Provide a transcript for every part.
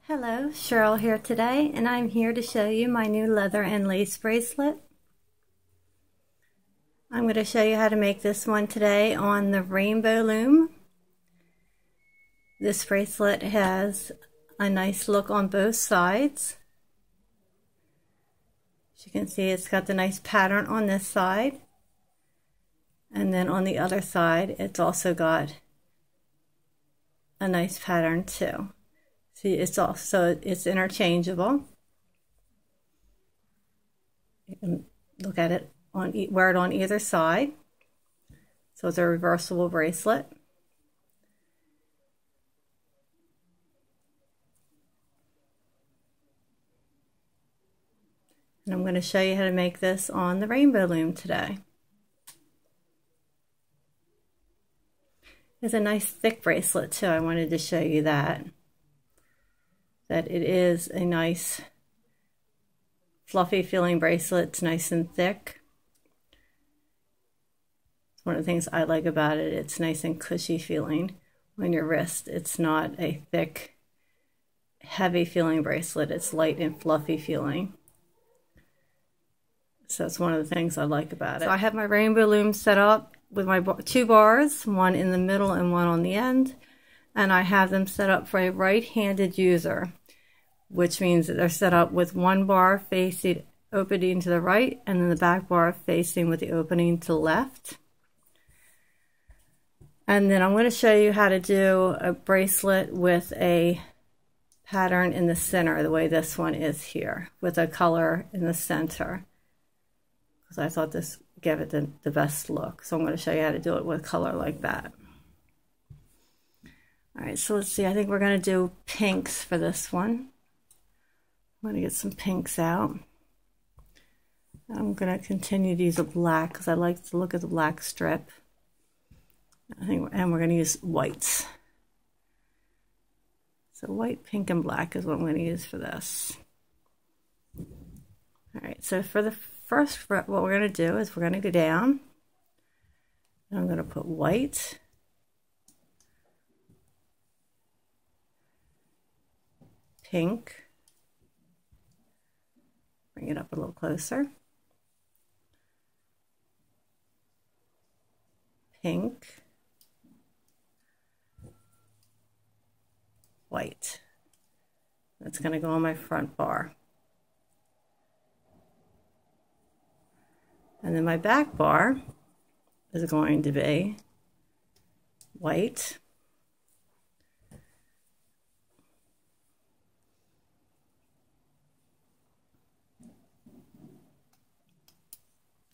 Hello, Cheryl here today, and I'm here to show you my new leather and lace bracelet. I'm going to show you how to make this one today on the rainbow loom. This bracelet has a nice look on both sides. As you can see, it's got the nice pattern on this side, and then on the other side it's also got a nice pattern too. See, it's interchangeable. You can look at it wear it on either side. So it's a reversible bracelet. And I'm going to show you how to make this on the rainbow loom today. It's a nice thick bracelet too. I wanted to show you that it is a nice fluffy feeling bracelet. It's nice and thick. It's one of the things I like about it. It's nice and cushy feeling on your wrist. It's not a thick, heavy feeling bracelet. It's light and fluffy feeling. So it's one of the things I like about it. So I have my rainbow loom set up with my two bars, one in the middle and one on the end. And I have them set up for a right-handed user, which means that they're set up with one bar facing opening to the right and then the back bar facing with the opening to the left. And then I'm going to show you how to do a bracelet with a pattern in the center, the way this one is here, with a color in the center, because I thought this gave it the best look. So I'm going to show you how to do it with color like that. Alright, so let's see, I think we're going to do pinks for this one. I'm going to get some pinks out. I'm going to continue to use a black because I like to look at the black strip. And we're going to use whites. So white, pink, and black is what I'm going to use for this. Alright, so for the first, what we're going to do is we're going to go down. And I'm going to put white. Pink. Bring it up a little closer. Pink. White. That's going to go on my front bar. And then my back bar is going to be white.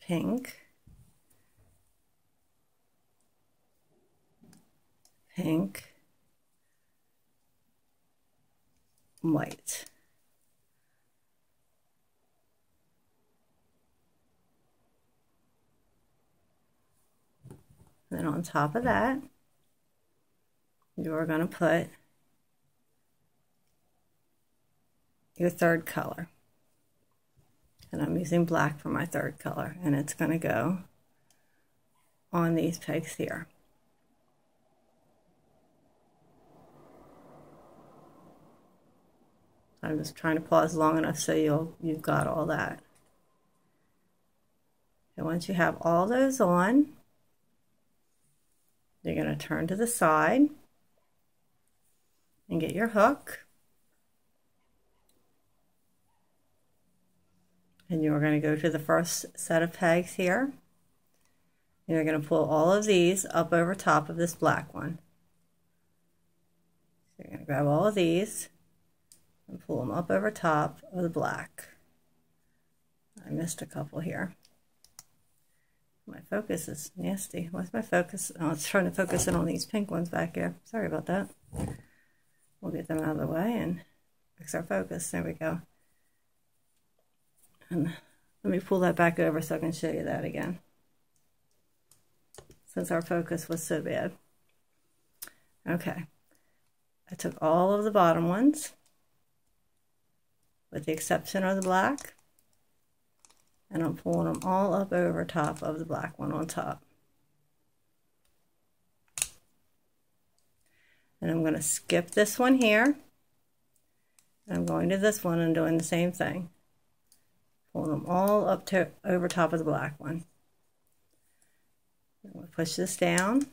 Pink, pink, white. And then on top of that, you're going to put your third color. And I'm using black for my third color, and it's going to go on these pegs here. I'm just trying to pause long enough so you've got all that. And once you have all those on, you're going to turn to the side and get your hook. And you're going to go to the first set of pegs here. And you're going to pull all of these up over top of this black one. So you're going to grab all of these and pull them up over top of the black. I missed a couple here. My focus is nasty. What's my focus? Oh, it's trying to focus in on these pink ones back here. Sorry about that. We'll get them out of the way and fix our focus. There we go. And let me pull that back over so I can show you that again, since our focus was so bad. Okay, I took all of the bottom ones, with the exception of the black, and I'm pulling them all up over top of the black one on top. And I'm going to skip this one here I'm going to this one and doing the same thing. Pull them all up to over top of the black one. I'm going to push this down.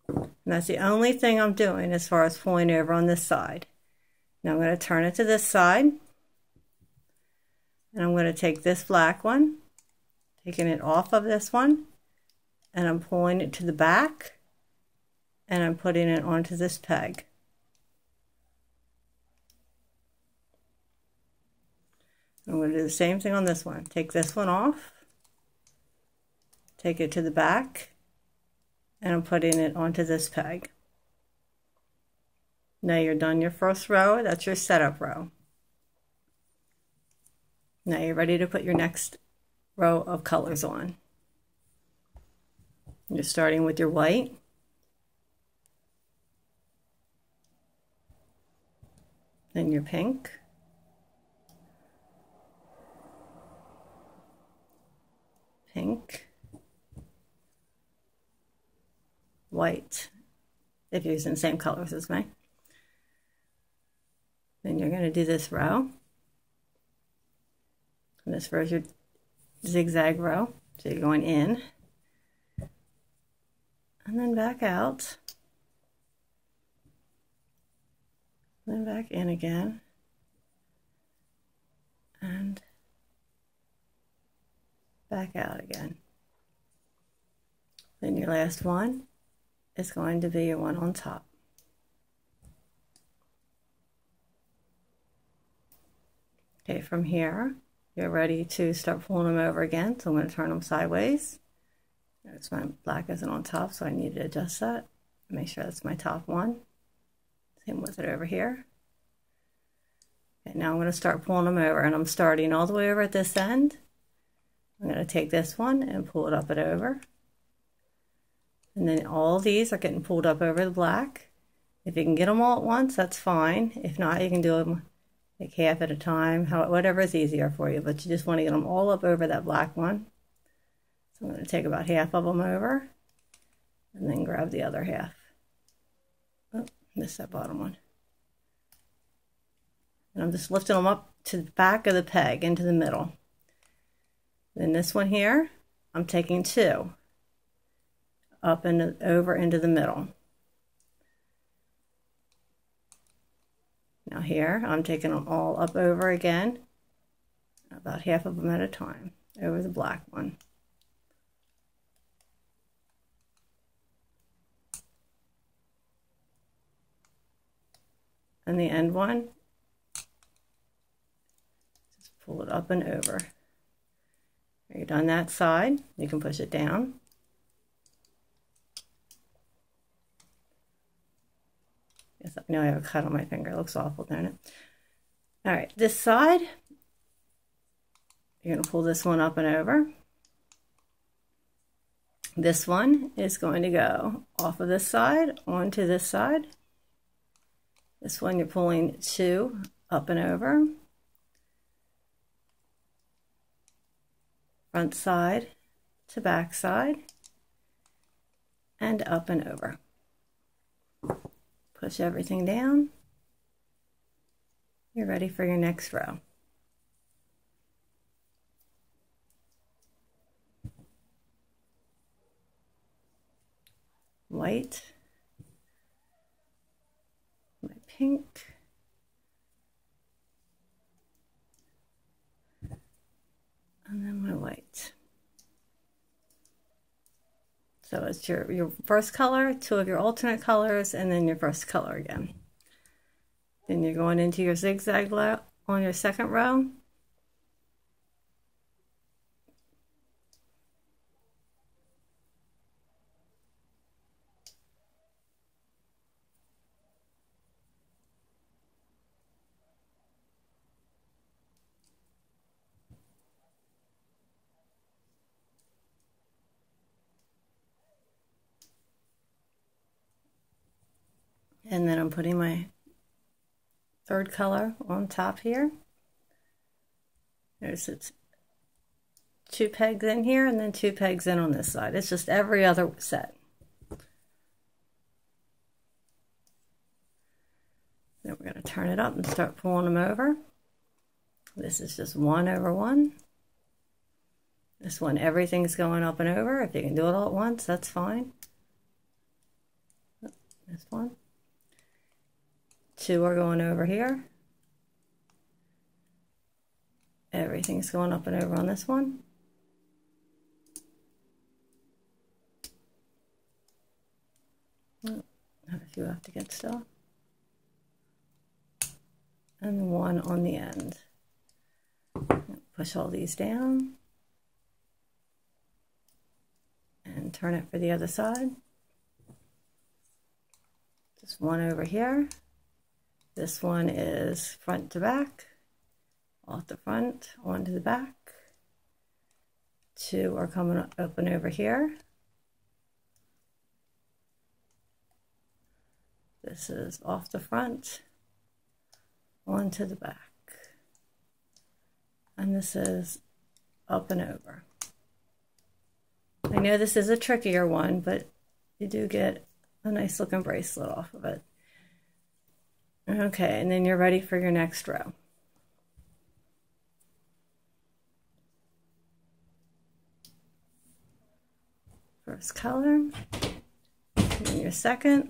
And that's the only thing I'm doing as far as pulling over on this side. Now I'm going to turn it to this side. And I'm going to take this black one, taking it off of this one, and I'm pulling it to the back, and I'm putting it onto this peg. I'm going to do the same thing on this one. Take this one off, take it to the back, and I'm putting it onto this peg. Now you're done your first row. That's your setup row. Now you're ready to put your next row of colors on. You're starting with your white. Then your pink. Pink. White, if you're using the same colors as me. Then you're going to do this row. And this row is your zigzag row. So you're going in and then back out, then back in again, and back out again. Then your last one is going to be your one on top. Okay, from here, you're ready to start pulling them over again. So I'm going to turn them sideways. Notice my black isn't on top, so I need to adjust that. Make sure that's my top one. Same with it over here. Okay, now I'm going to start pulling them over, and I'm starting all the way over at this end. I'm going to take this one and pull it up and over. And then all these are getting pulled up over the black. If you can get them all at once, that's fine. If not, you can do them like half at a time, whatever is easier for you, but you just want to get them all up over that black one. So I'm going to take about half of them over and then grab the other half. Oh, missed that bottom one. And I'm just lifting them up to the back of the peg into the middle. Then this one here, I'm taking two up and over into the middle. Now here, I'm taking them all up over again, about half of them at a time, over the black one. And the end one, just pull it up and over. You're done that side, you can push it down. Yes, I know I have a cut on my finger. It looks awful, doesn't it? All right, this side, you're going to pull this one up and over. This one is going to go off of this side onto this side. This one you're pulling two up and over. Front side to back side and up and over. Push everything down. You're ready for your next row. White, my pink, and then my white. So it's your first color, two of your alternate colors, and then your first color again. Then you're going into your zigzag row on your second row. And then I'm putting my third color on top here. There's two pegs in here and then two pegs in on this side. It's just every other set. Then Then we're going to turn it up and start pulling them over. This is just 1 over 1. This one, everything's going up and over. If you can do it all at once, that's fine. This one. 2 are going over here. Everything's going up and over on this one. Oh, have a few left to get still. And 1 on the end. Push all these down. And turn it for the other side. Just 1 over here. This one is front to back. Off the front, onto the back. 2 are coming open over here. This is off the front, onto the back. And this is up and over. I know this is a trickier one, but you do get a nice looking bracelet off of it. Okay, and then you're ready for your next row. First color, and then your second.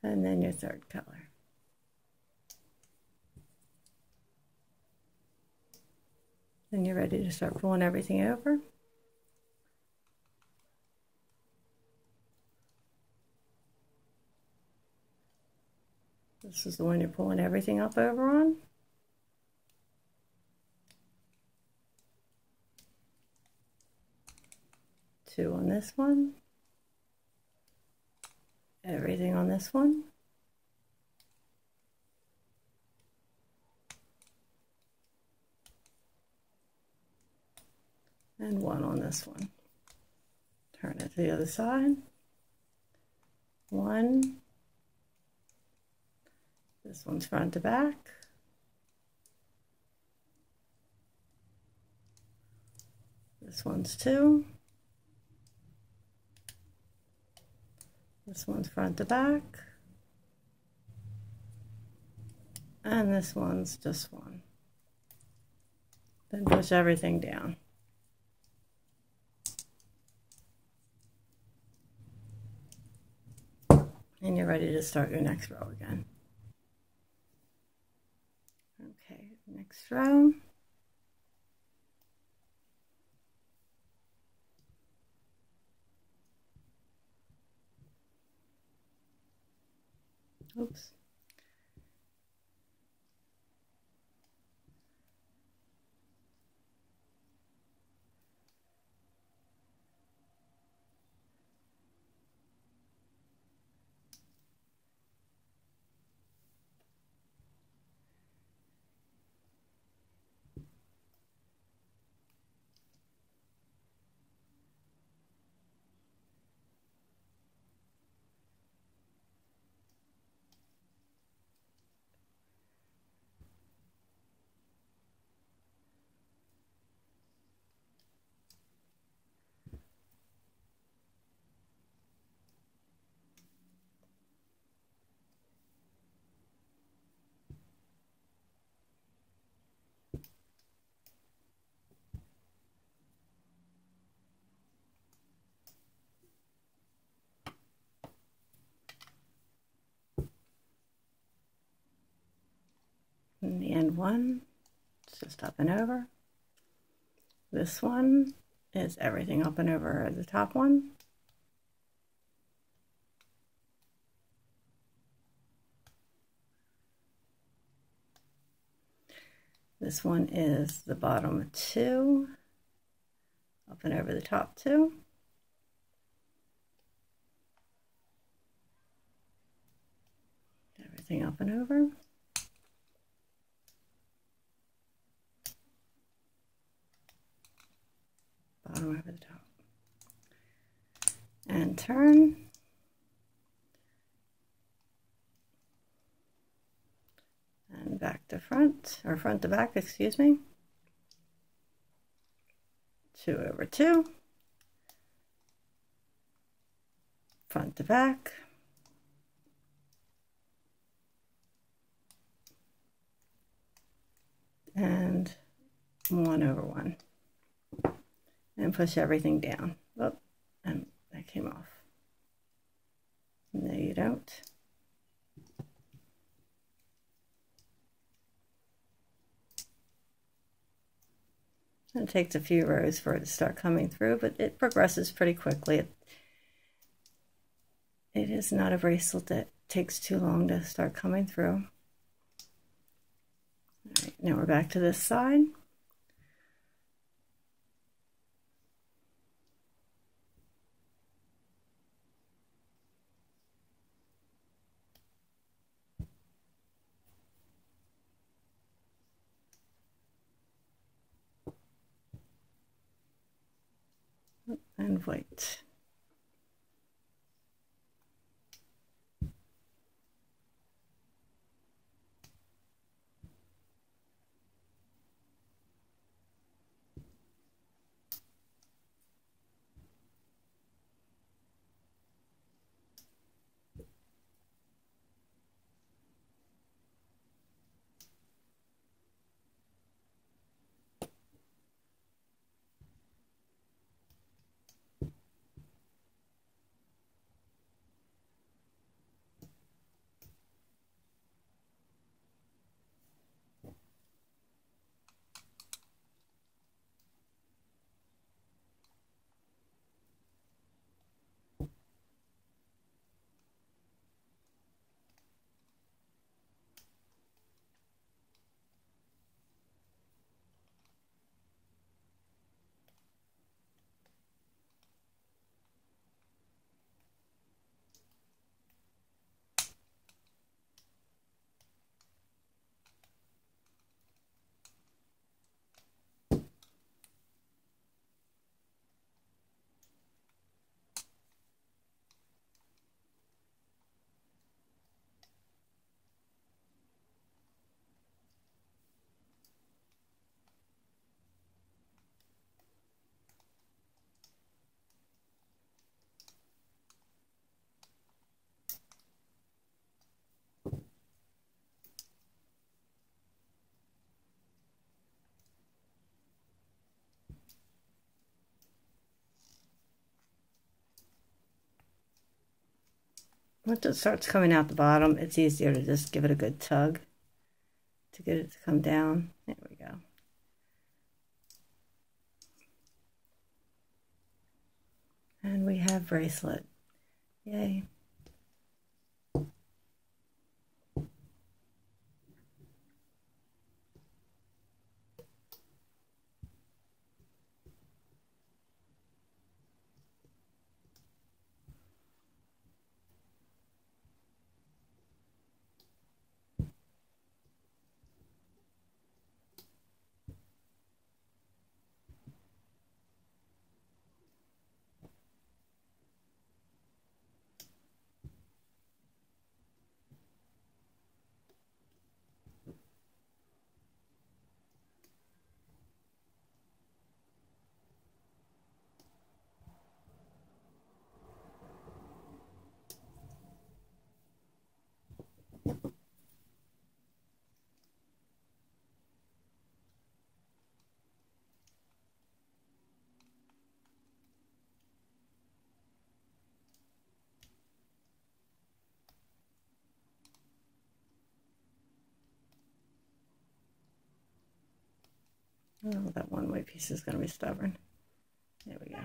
And then your third color. Then you're ready to start pulling everything over. This is the one you're pulling everything up over on. Two on this one. Everything on this one. And 1 on this one. Turn it to the other side. 1. This one's front to back. This one's 2. This one's front to back. And this one's just 1. Then push everything down. And you're ready to start your next row again. Okay, next row. Oops. And the end one, it's just up and over. This one is everything up and over the top one. This one is the bottom 2, up and over the top 2. Everything up and over. Bottom over the top. And turn. And back to front, or front to back, excuse me. 2 over 2. Front to back. And 1 over 1. And push everything down. Oh, and that came off. No, you don't. It takes a few rows for it to start coming through, but it progresses pretty quickly. It is not a bracelet that takes too long to start coming through. All right, now we're back to this side. And wait. Once it starts coming out the bottom, it's easier to just give it a good tug to get it to come down. There we go. And we have bracelet. Yay. Oh, that one white piece is going to be stubborn. There we go.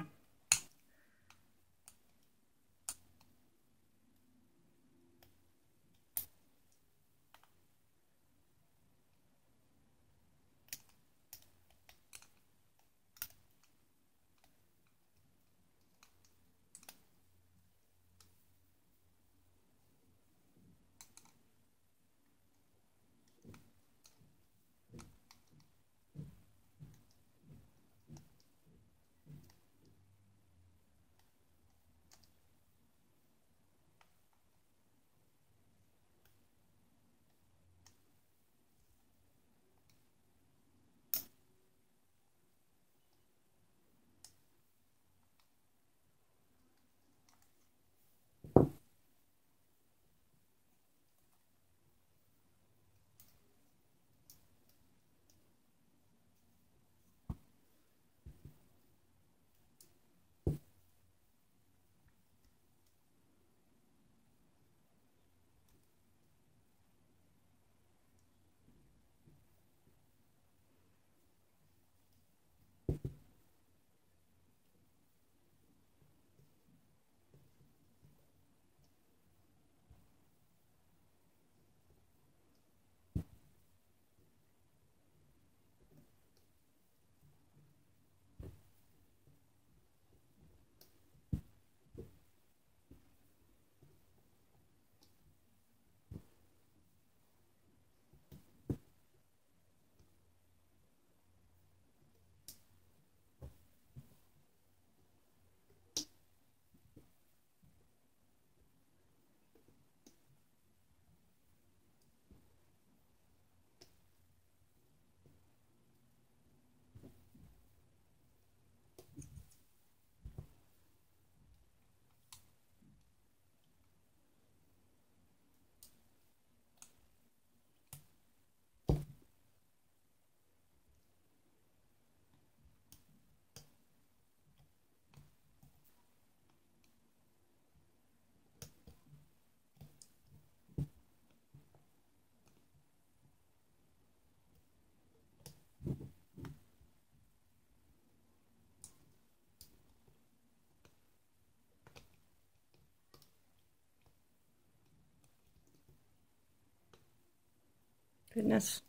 Goodness.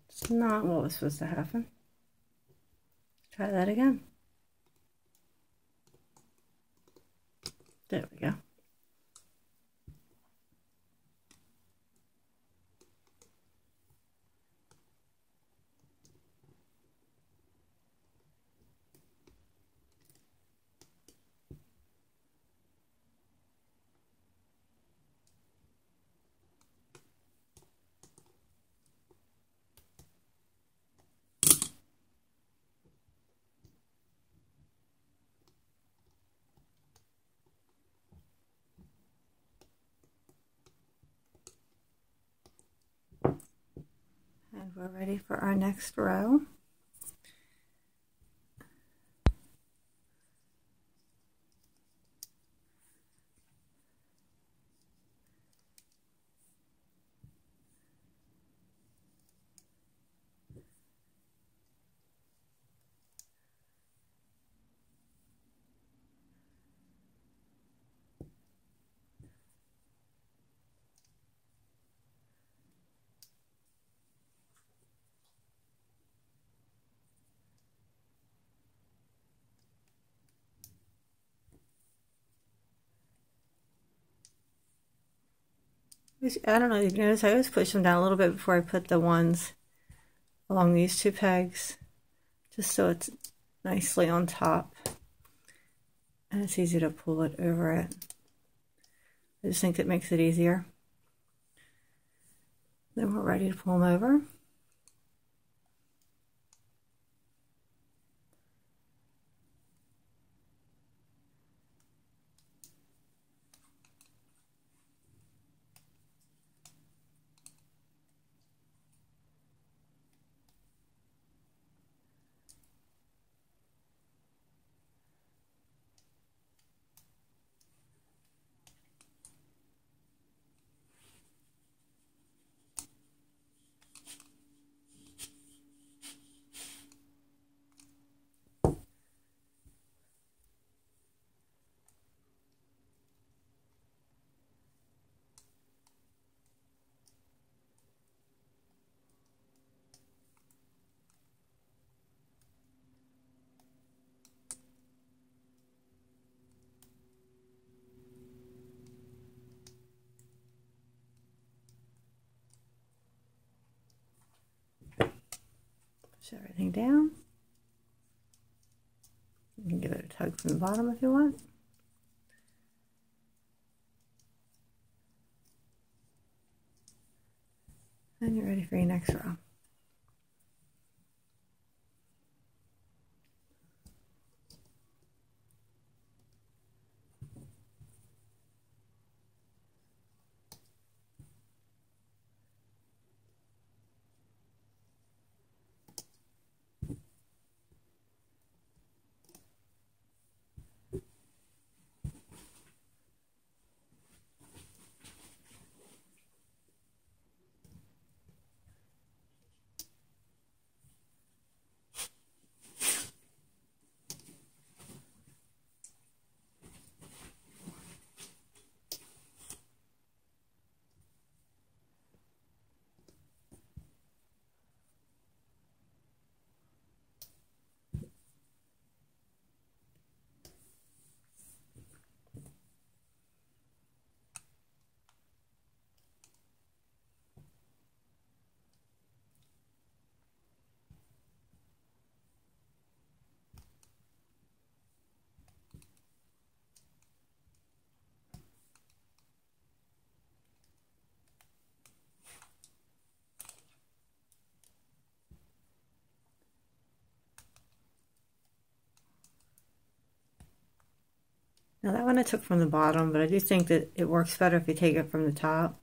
It's not what was supposed to happen. Try that again. There we go. And we're ready for our next row. I don't know if you notice, I always push them down a little bit before I put the ones along these two pegs, just so it's nicely on top and it's easy to pull it over it. I just think it makes it easier. Then we're ready to pull them over. Push everything down. You can give it a tug from the bottom if you want. And you're ready for your next row. Now that one I took from the bottom, but I do think that it works better if you take it from the top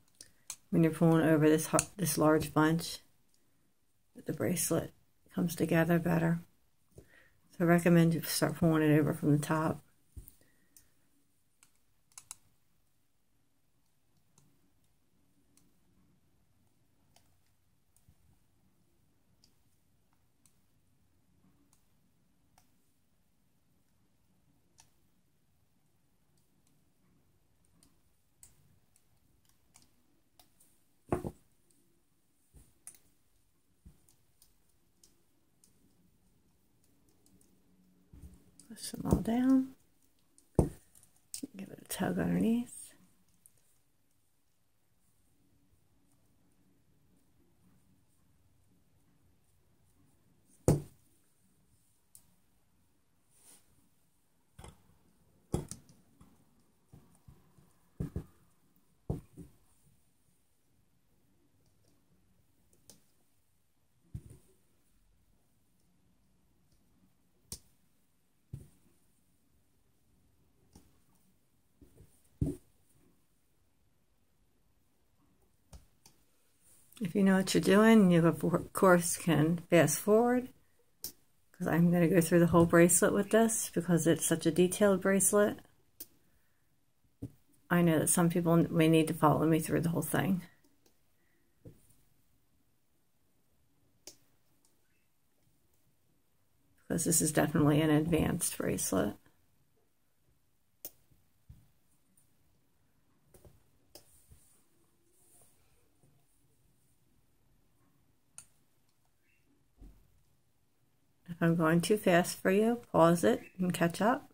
when you're pulling over this large bunch. The bracelet comes together better. So I recommend you start pulling it over from the top. Push them all down. Give it a tug underneath. If you know what you're doing, you of course can fast forward, because I'm going to go through the whole bracelet with this because it's such a detailed bracelet. I know that some people may need to follow me through the whole thing. Because this is definitely an advanced bracelet. If I'm going too fast for you, pause it and catch up.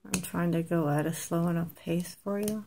I'm trying to go at a slow enough pace for you.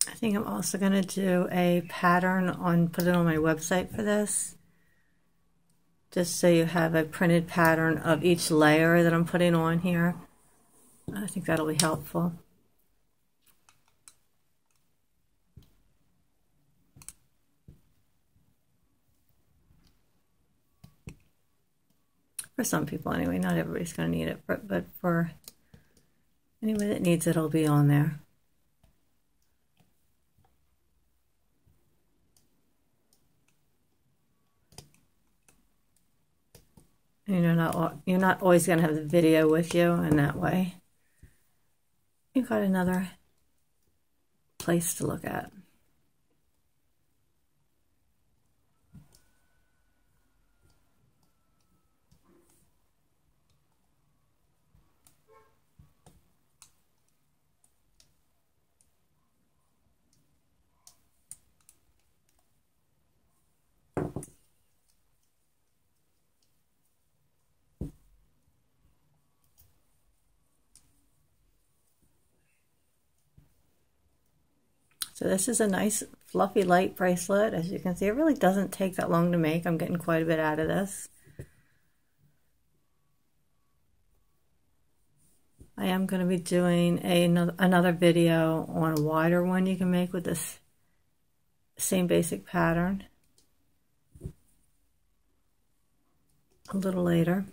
I think I'm also going to do a pattern put it on my website for this. Just so you have a printed pattern of each layer that I'm putting on here. I think that'll be helpful. For some people anyway, not everybody's going to need it, but for anyone that needs it, it'll be on there. And you're not always going to have the video with you, and that way you've got another place to look at. So this is a nice fluffy light bracelet. As you can see, it really doesn't take that long to make. I'm getting quite a bit out of this. I am going to be doing another video on a wider one you can make with this same basic pattern a little later.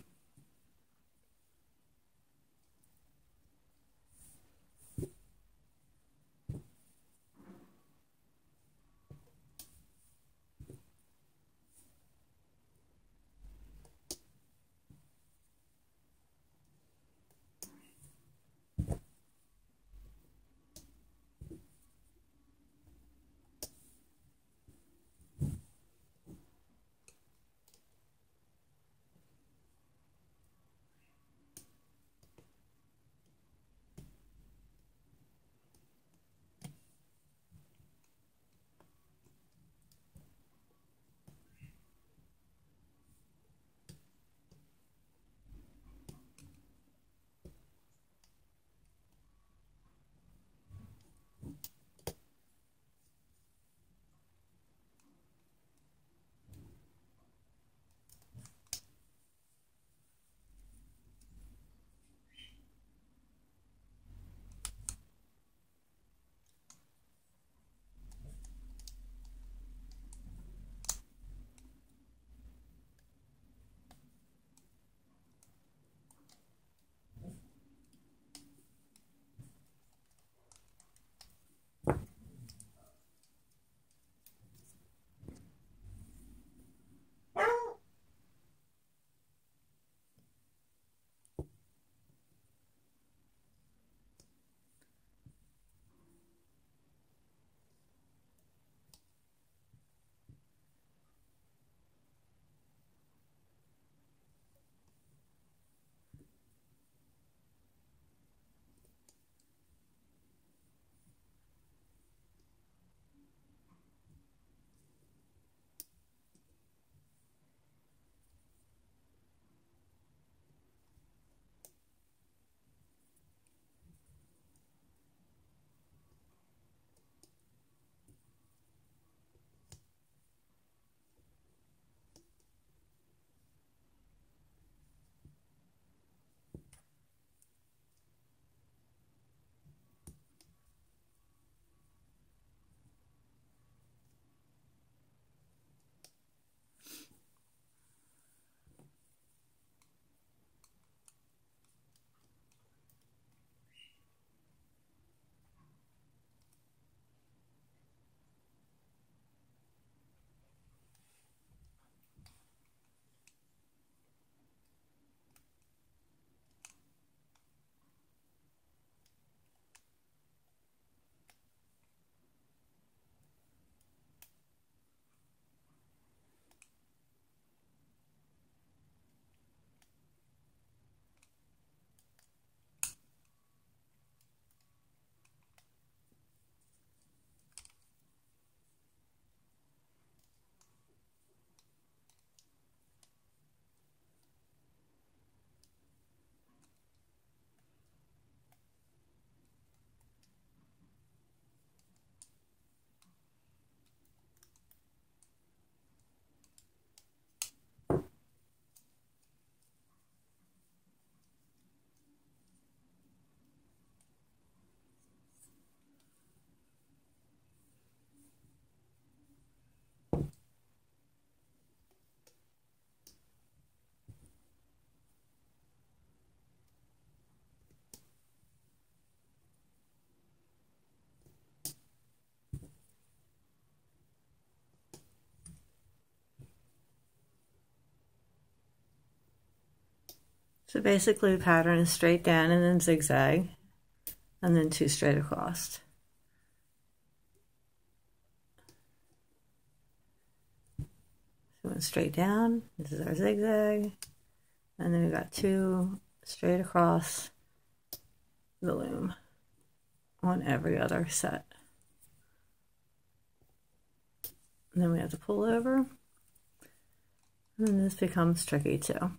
So basically the pattern is straight down and then zigzag, and then 2 straight across. So went straight down, this is our zigzag, and then we got 2 straight across the loom on every other set. And then we have to pull over, and then this becomes tricky too.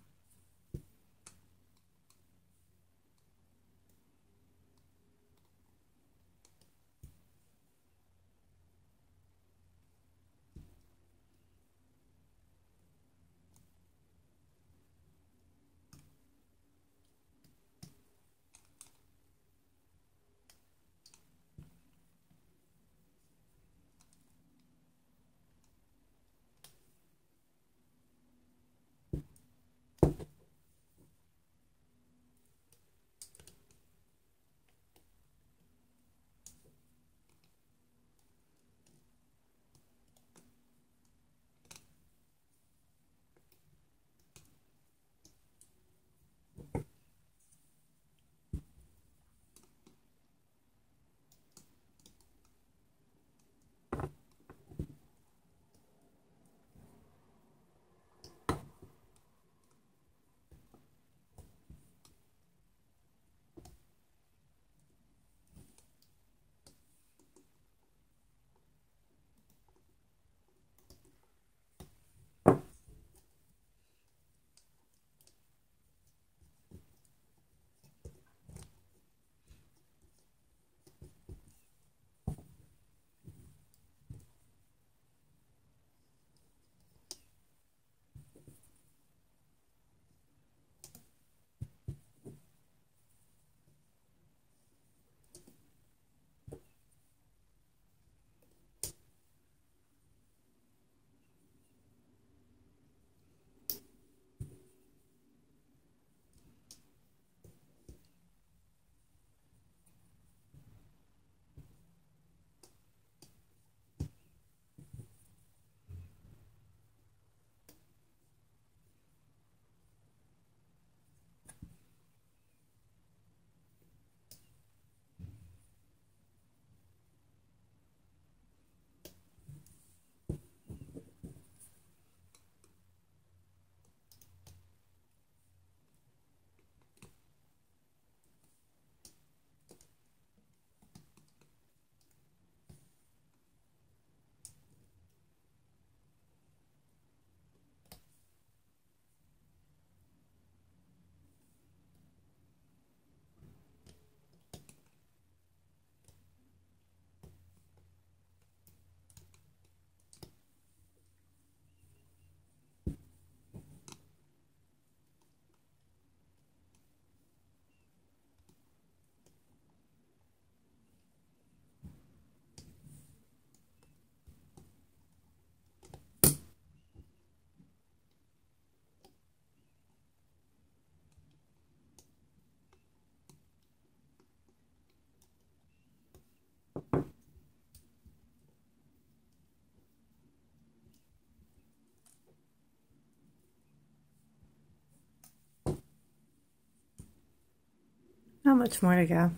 Not much more to go.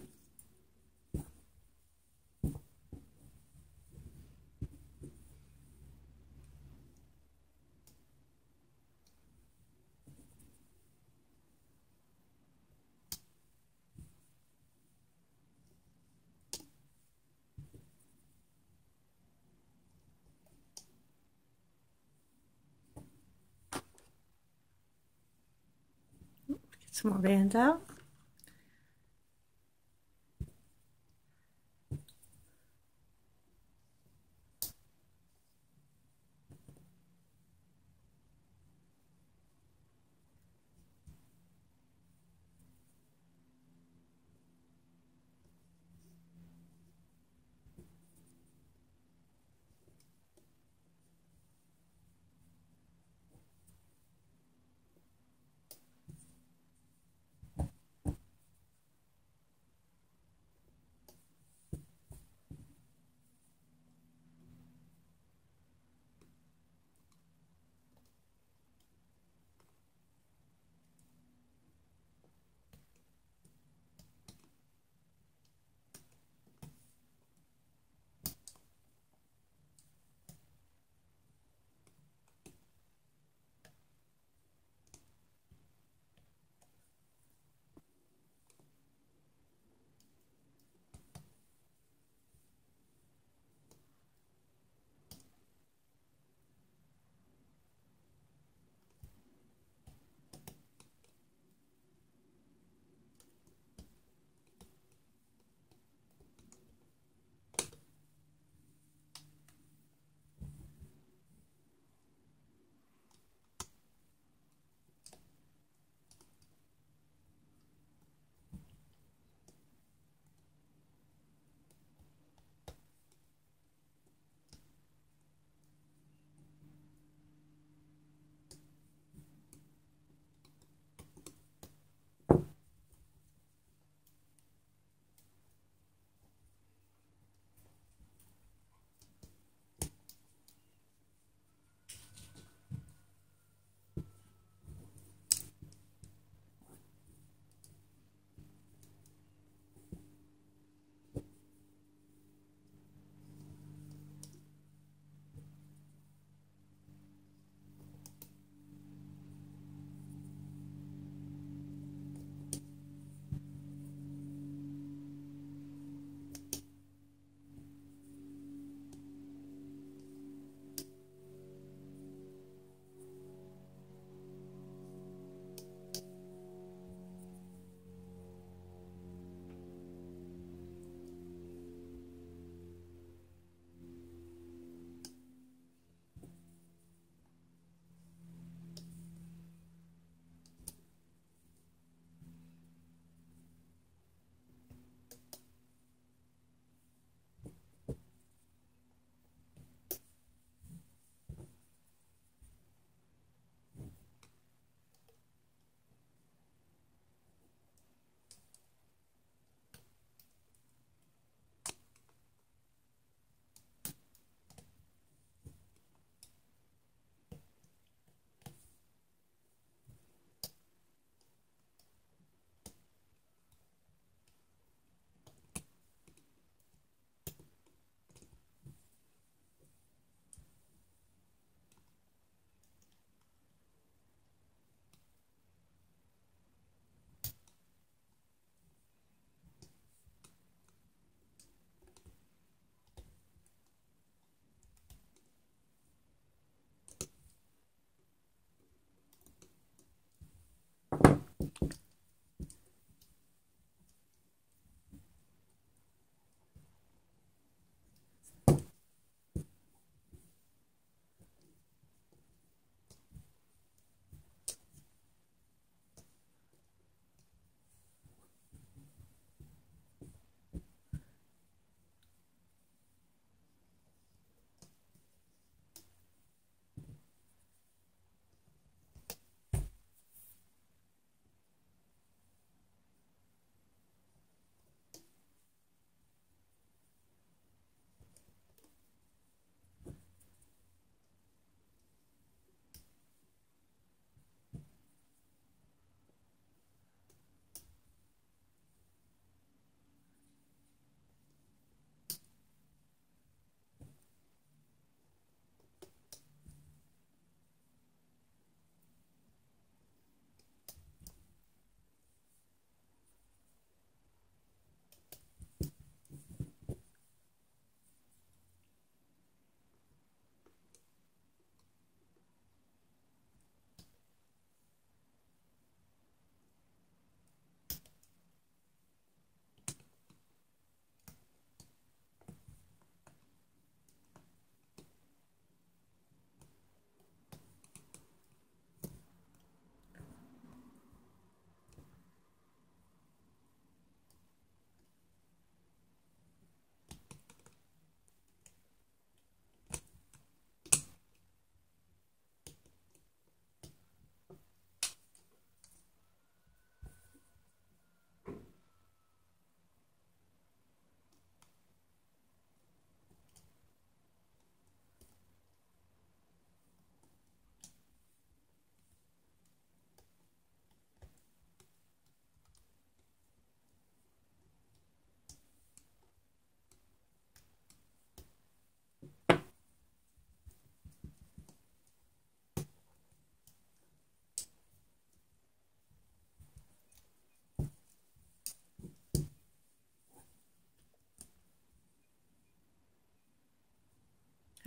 Get some more bands out.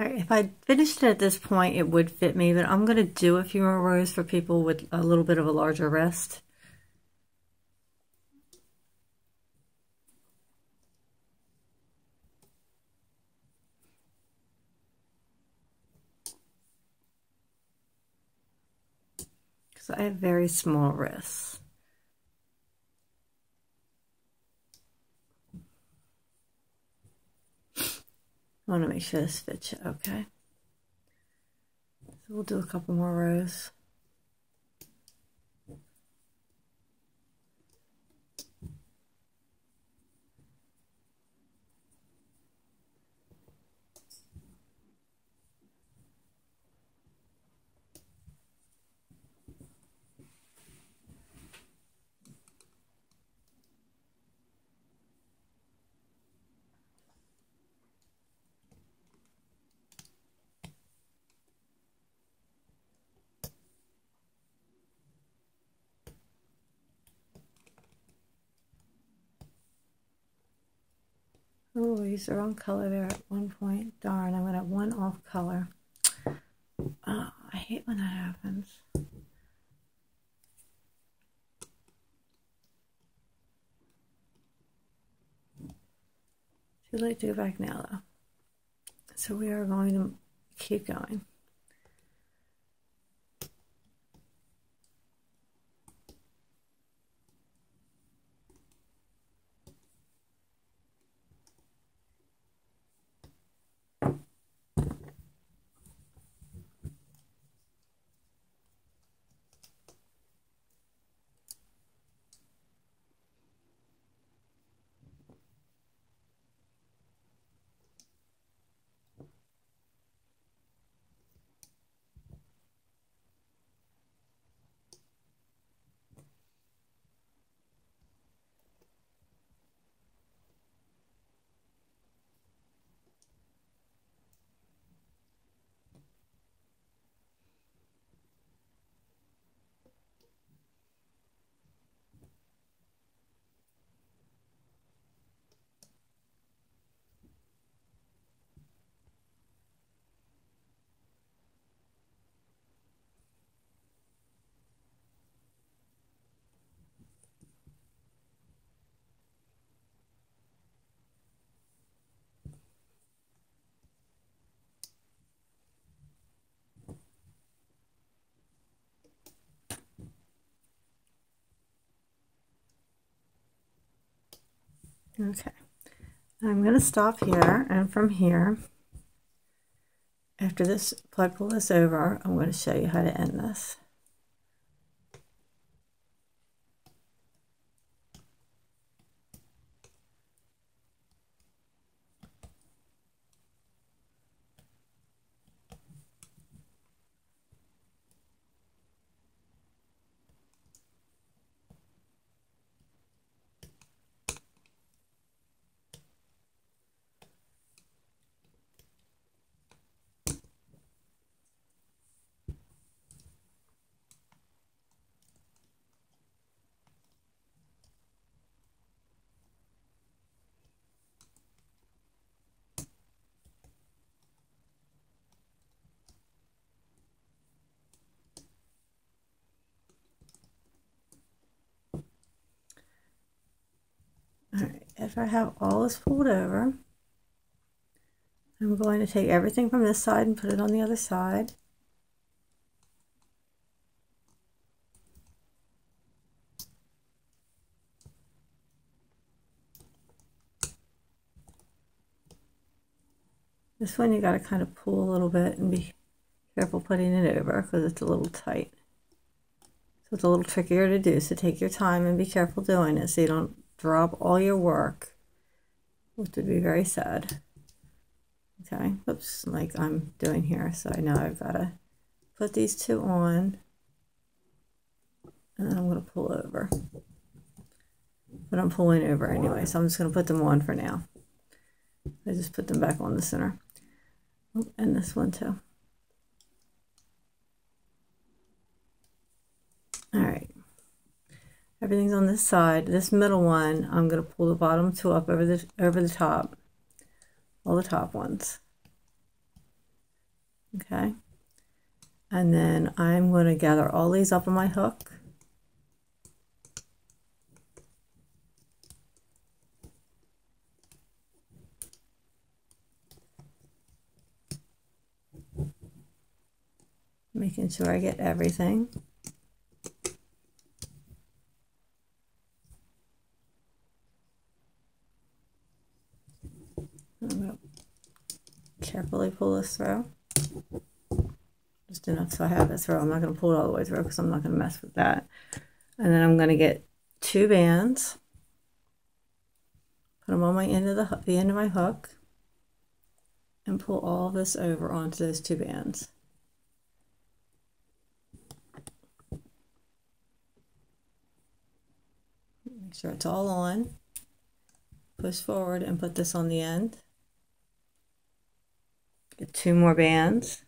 All right, if I finished it at this point, it would fit me, but I'm going to do a few more rows for people with a little bit of a larger wrist. Because I have very small wrists. I want to make sure this fits you okay. So we'll do a couple more rows. Oh, I used the wrong color there at one point. Darn, I'm going to have one off color. Oh, I hate when that happens. Too late to go back now, though. So we are going to keep going. Okay, I'm going to stop here, and from here, after this, if I pull this over, I'm going to show you how to end this. All right, if I have all this pulled over, I'm going to take everything from this side and put it on the other side. This one you got to kind of pull a little bit and be careful putting it over because it's a little tight. So it's a little trickier to do, so take your time and be careful doing it so you don't drop all your work, which would be very sad. Okay, oops, like I'm doing here, so I know I've got to put these two on, and then I'm going to pull over. But I'm pulling over anyway, so I'm just going to put them on for now. I just put them back on the center. Oh, and this one too. All right. Everything's on this side. This middle one, I'm going to pull the bottom two up over the top, all the top ones. Okay. And then I'm going to gather all these up on my hook. Making sure I get everything. I'm going to carefully pull this through. Just enough so I have it through. I'm not going to pull it all the way through because I'm not going to mess with that. And then I'm going to get 2 bands. Put them on my end of the end of my hook. And pull all this over onto those 2 bands. Make sure it's all on. Push forward and put this on the end. Get 2 more bands.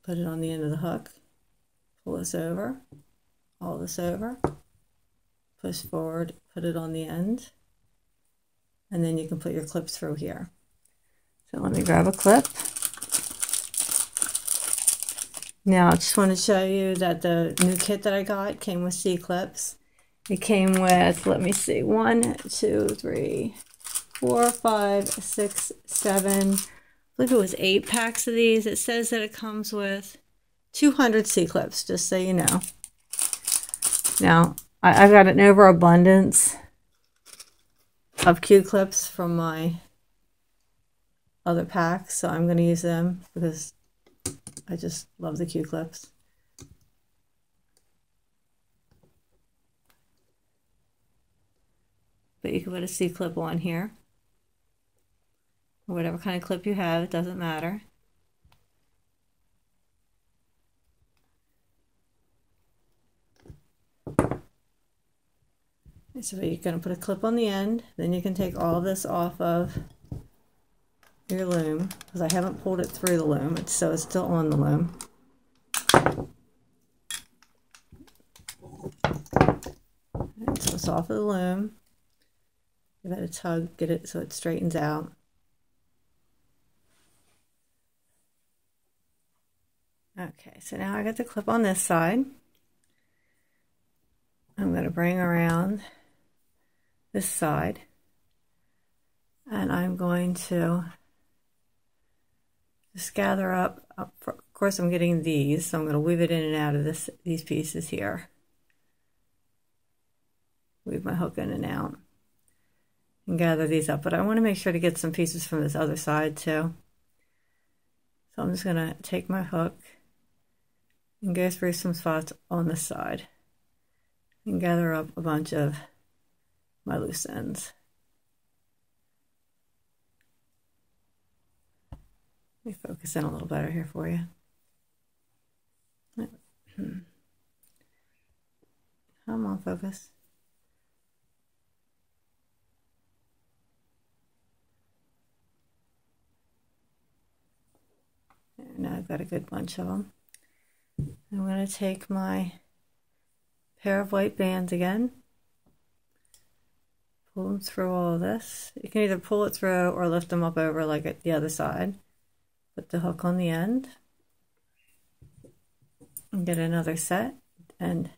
Put it on the end of the hook. Pull this over. All this over. Push forward, put it on the end. And then you can put your clips through here. So let me grab a clip. Now I just want to show you that the new kit that I got came with C-clips. It came with, let me see, 1, 2, 3, 4, 5, 6, 7, I believe it was 8 packs of these. It says that it comes with 200 C-clips, just so you know. Now, I've got an overabundance of Q-clips from my other packs, so I'm going to use them because I just love the Q-clips. But you can put a C-clip on here, or whatever kind of clip you have, it doesn't matter. So you're going to put a clip on the end, then you can take all this off of your loom, because I haven't pulled it through the loom, so it's still on the loom. And so it's off of the loom. Give it a tug, get it so it straightens out. Okay, so now I got the clip on this side. I'm going to bring around this side, and I'm going to just gather up. Of course, I'm getting these, so I'm going to weave it in and out of these pieces here. Weave my hook in and out and gather these up, but I want to make sure to get some pieces from this other side too. So I'm just going to take my hook and go through some spots on this side and gather up a bunch of my loose ends. Let me focus in a little better here for you. Come on, focus. Now I've got a good bunch of them. I'm going to take my pair of white bands again. Pull them through all of this. You can either pull it through or lift them up over like at the other side. Put the hook on the end. And get another set and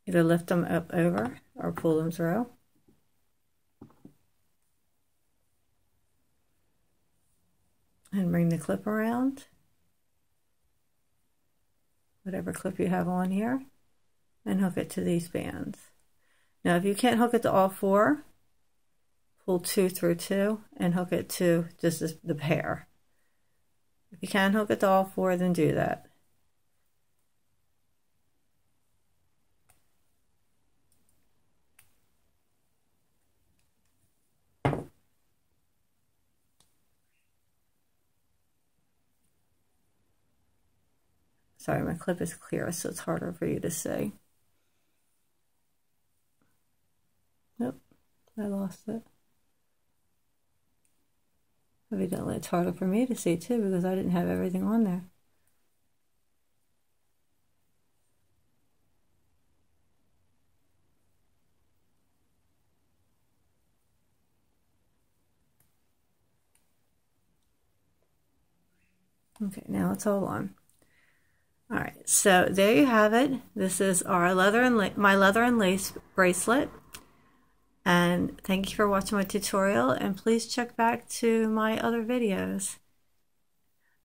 either lift them up over or pull them through. And bring the clip around. Whatever clip you have on here. And hook it to these bands. Now if you can't hook it to all 4, pull 2 through 2 and hook it to just the pair. If you can hook it to all 4, then do that. Sorry, my clip is clear, so it's harder for you to see. Nope, I lost it. Evidently, it's harder for me to see too because I didn't have everything on there. Okay, now it's all on. All right, so there you have it. This is our my leather and lace bracelet. And thank you for watching my tutorial, and please check back to my other videos.